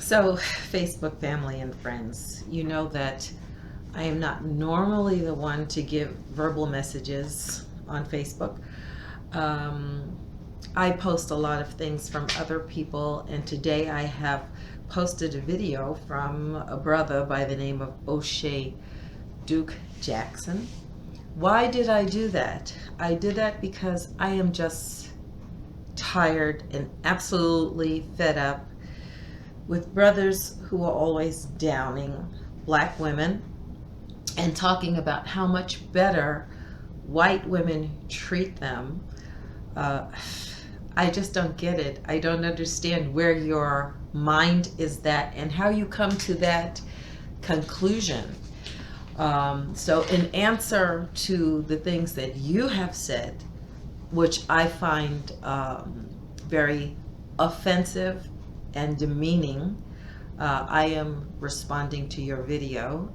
So, Facebook family and friends, you know that I am not normally the one to give verbal messages on Facebook. Um, I post a lot of things from other people, and today I have posted a video from a brother by the name of Oshay Duke Jackson. Why did I do that? I did that because I am just tired and absolutely fed up with brothers who are always downing black women and talking about how much better white women treat them. I just don't get it. I don't understand where your mind is at and how you come to that conclusion. So in answer to the things that you have said, which I find very offensive and demeaning, I am responding to your video,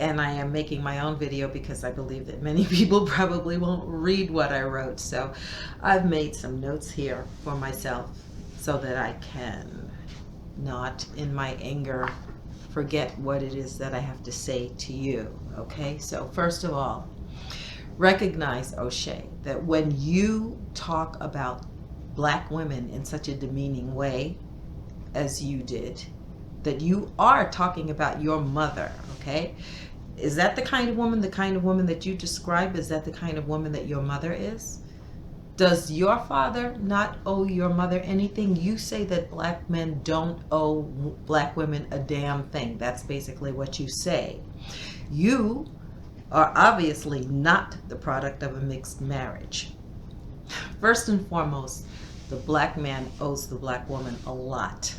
and I am making my own video because I believe that many people probably won't read what I wrote. So I've made some notes here for myself so that I can not, in my anger, forget what it is that I have to say to you. Okay, so first of all, recognize, Oshay, that when you talk about black women in such a demeaning way as you did, that you are talking about your mother. Okay, is that the kind of woman that you describe? Is that the kind of woman that your mother is? Does your father not owe your mother anything? You say that black men don't owe black women a damn thing. That's basically what you say. You are obviously not the product of a mixed marriage. First and foremost, the black man owes the black woman a lot.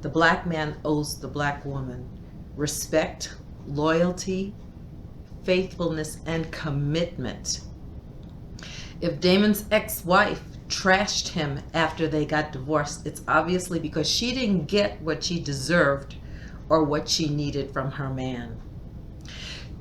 The black man owes the black woman respect, loyalty, faithfulness, and commitment. If Damon's ex-wife trashed him after they got divorced, it's obviously because she didn't get what she deserved or what she needed from her man.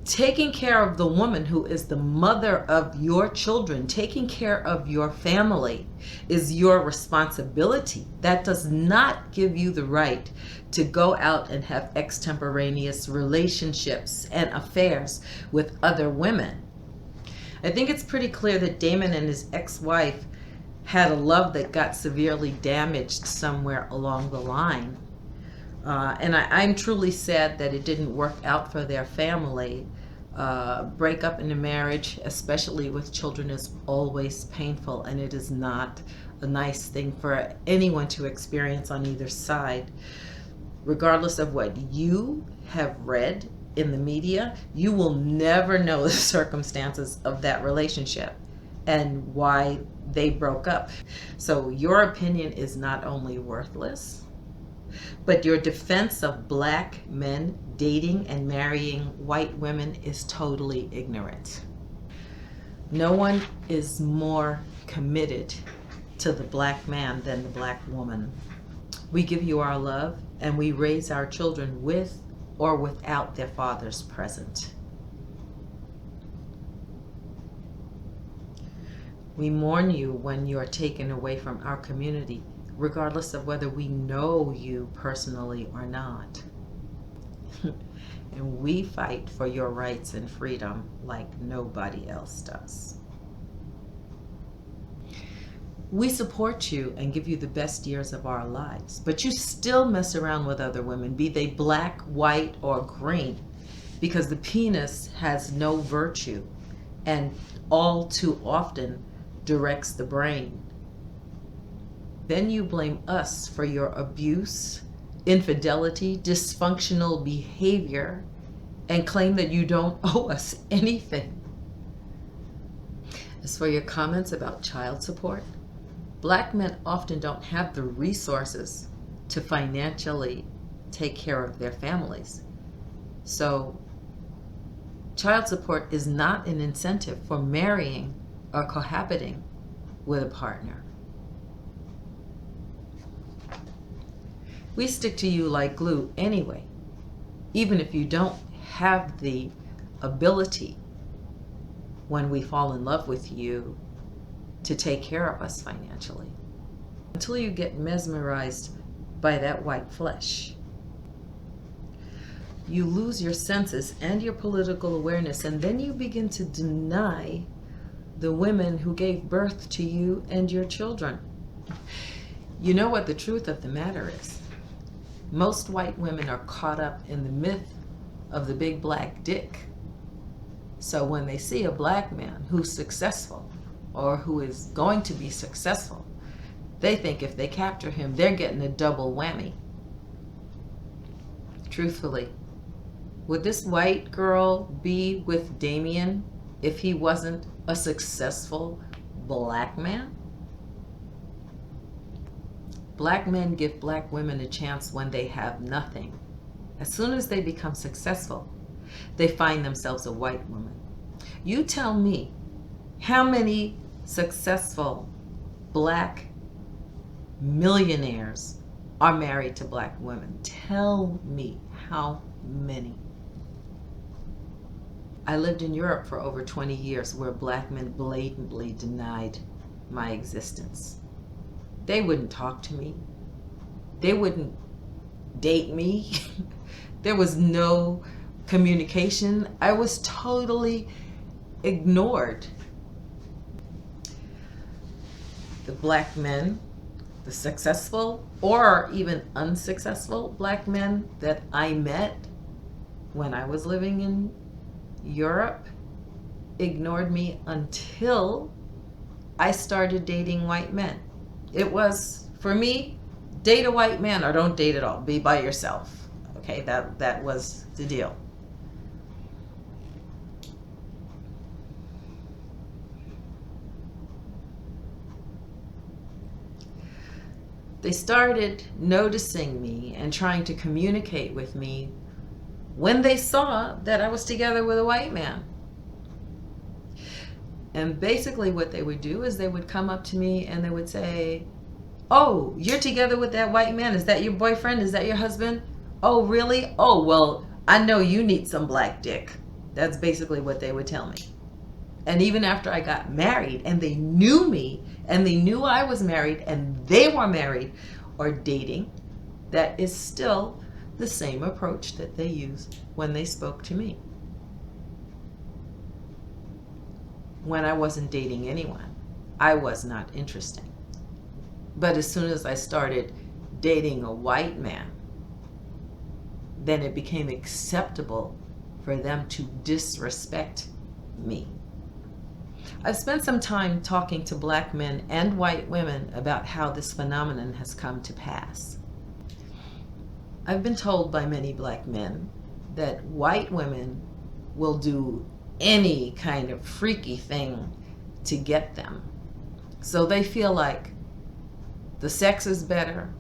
Taking care of the woman who is the mother of your children, taking care of your family, is your responsibility. That does not give you the right to go out and have extemporaneous relationships and affairs with other women. I think it's pretty clear that Damon and his ex-wife had a love that got severely damaged somewhere along the line. And I'm truly sad that it didn't work out for their family. Break up in a marriage, especially with children, is always painful, and it is not a nice thing for anyone to experience on either side. Regardless of what you have read in the media, you will never know the circumstances of that relationship and why they broke up. So your opinion is not only worthless, but your defense of black men dating and marrying white women is totally ignorant. No one is more committed to the black man than the black woman. We give you our love, and we raise our children with or without their fathers present. We mourn you when you are taken away from our community, regardless of whether we know you personally or not. And we fight for your rights and freedom like nobody else does. We support you and give you the best years of our lives, but you still mess around with other women, be they black, white, or green, because the penis has no virtue and all too often directs the brain. Then you blame us for your abuse, infidelity, dysfunctional behavior, and claim that you don't owe us anything. As for your comments about child support, black men often don't have the resources to financially take care of their families. So child support is not an incentive for marrying or cohabiting with a partner. We stick to you like glue anyway, even if you don't have the ability, when we fall in love with you, to take care of us financially. Until you get mesmerized by that white flesh. You lose your senses and your political awareness, and then you begin to deny the women who gave birth to you and your children. You know what the truth of the matter is? Most white women are caught up in the myth of the big black dick. So when they see a black man who's successful or who is going to be successful, they think if they capture him, they're getting a double whammy. Truthfully, would this white girl be with Damien if he wasn't a successful black man? Black men give black women a chance when they have nothing. As soon as they become successful, they find themselves a white woman. You tell me, how many successful black millionaires are married to black women? Tell me how many. I lived in Europe for over 20 years where black men blatantly denied my existence. They wouldn't talk to me. They wouldn't date me. There was no communication. I was totally ignored. The black men, the successful or even unsuccessful black men that I met when I was living in Europe, ignored me until I started dating white men. It was, for me, date a white man or don't date at all. Be by yourself. Okay, that was the deal. They started noticing me and trying to communicate with me when they saw that I was together with a white man. And basically what they would do is they would come up to me and they would say, "Oh, you're together with that white man. Is that your boyfriend? Is that your husband? Oh, really? Oh, well, I know you need some black dick." That's basically what they would tell me. And even after I got married and they knew me and they knew I was married and they were married or dating, that is still the same approach that they used when they spoke to me. When I wasn't dating anyone, I was not interesting. But as soon as I started dating a white man, then it became acceptable for them to disrespect me. I've spent some time talking to black men and white women about how this phenomenon has come to pass. I've been told by many black men that white women will do any kind of freaky thing to get them. So they feel like the sex is better.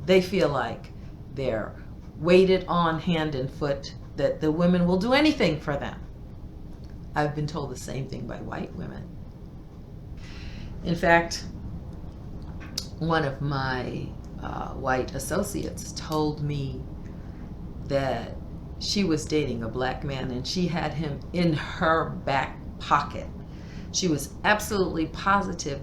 They feel like they're weighted on hand and foot, that the women will do anything for them. I've been told the same thing by white women. In fact, one of my white associates told me that she was dating a black man and she had him in her back pocket. She was absolutely positive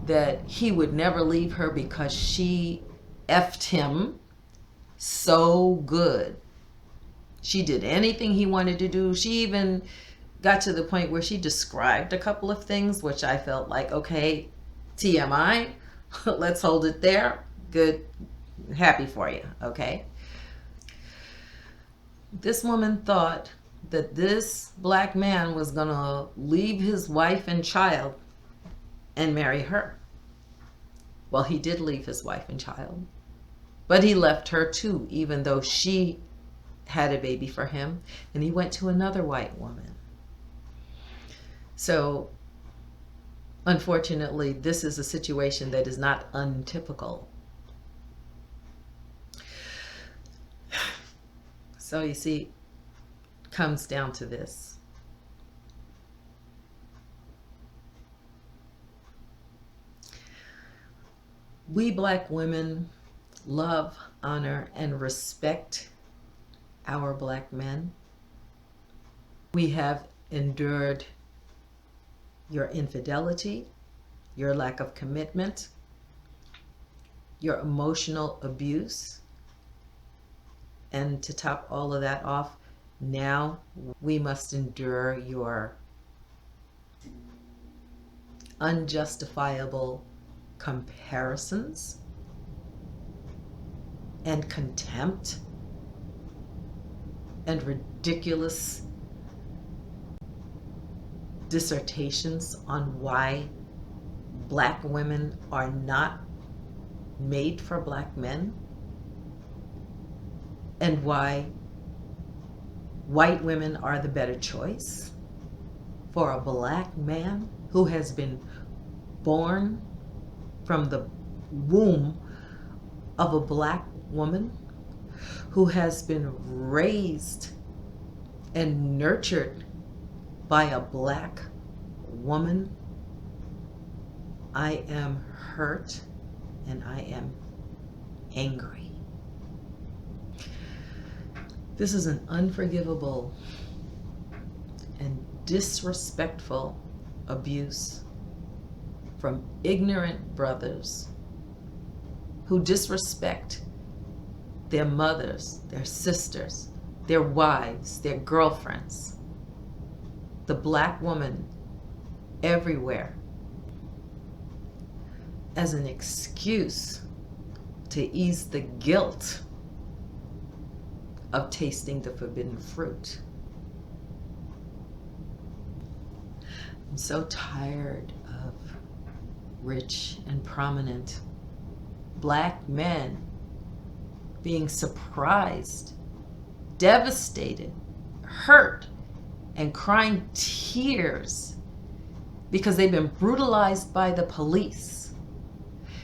that he would never leave her because she effed him so good. She did anything he wanted to do. She even got to the point where she described a couple of things, which I felt like, okay, TMI, let's hold it there. Good, happy for you, okay? This woman thought that this black man was gonna leave his wife and child and marry her. Well, he did leave his wife and child, but he left her too, even though she had a baby for him, and he went to another white woman. So, unfortunately, this is a situation that is not untypical. So you see, it comes down to this. We black women love, honor, and respect our black men. We have endured your infidelity, your lack of commitment, your emotional abuse. And to top all of that off, now we must endure your unjustifiable comparisons and contempt and ridiculous dissertations on why black women are not made for black men and why white women are the better choice for a black man who has been born from the womb of a black woman, who has been raised and nurtured by a black woman. I am hurt and I am angry. This is an unforgivable and disrespectful abuse from ignorant brothers who disrespect their mothers, their sisters, their wives, their girlfriends, the black woman everywhere, as an excuse to ease the guilt of tasting the forbidden fruit. I'm so tired of rich and prominent black men being surprised, devastated, hurt, and crying tears because they've been brutalized by the police,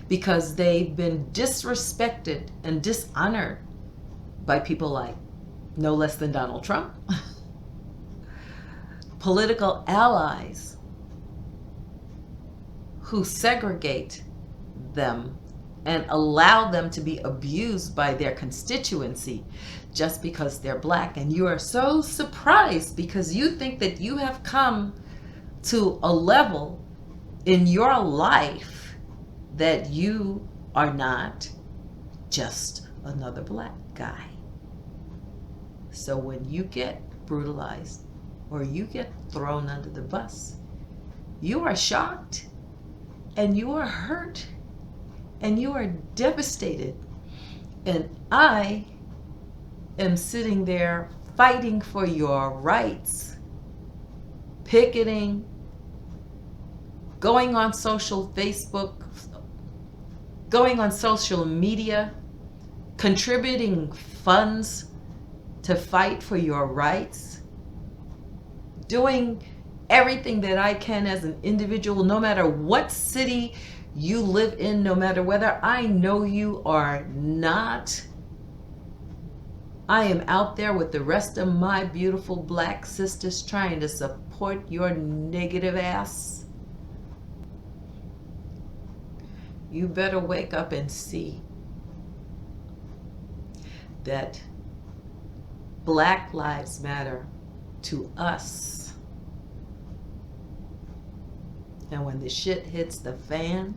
because they've been disrespected and dishonored by people like no less than Donald Trump, political allies who segregate them and allow them to be abused by their constituency just because they're black. And you are so surprised because you think that you have come to a level in your life that you are not just another black guy. So when you get brutalized or you get thrown under the bus, you are shocked and you are hurt and you are devastated. And I am sitting there fighting for your rights, picketing, going on Facebook, going on social media, contributing funds to fight for your rights, doing everything that I can as an individual, no matter what city you live in, no matter whether I know you or not. I am out there with the rest of my beautiful black sisters trying to support your negative ass. You better wake up and see that Black Lives Matter to us. And when the shit hits the fan,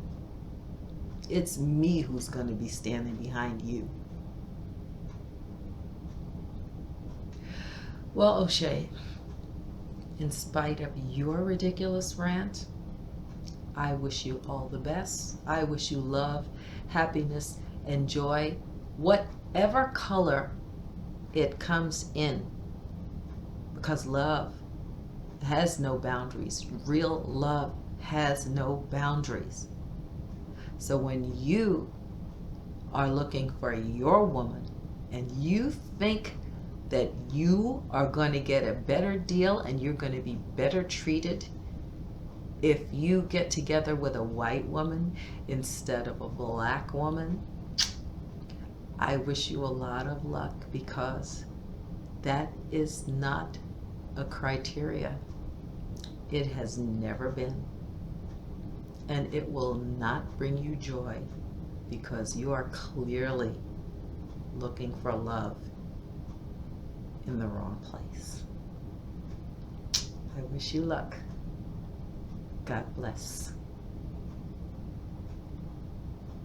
it's me who's going to be standing behind you. Well, Oshay, in spite of your ridiculous rant, I wish you all the best. I wish you love, happiness, and joy, whatever color it comes in, because love has no boundaries. Real love has no boundaries. So when you are looking for your woman and you think that you are going to get a better deal and you're going to be better treated if you get together with a white woman instead of a black woman, I wish you a lot of luck, because that is not a criteria. It has never been. And it will not bring you joy, because you are clearly looking for love in the wrong place. I wish you luck. God bless.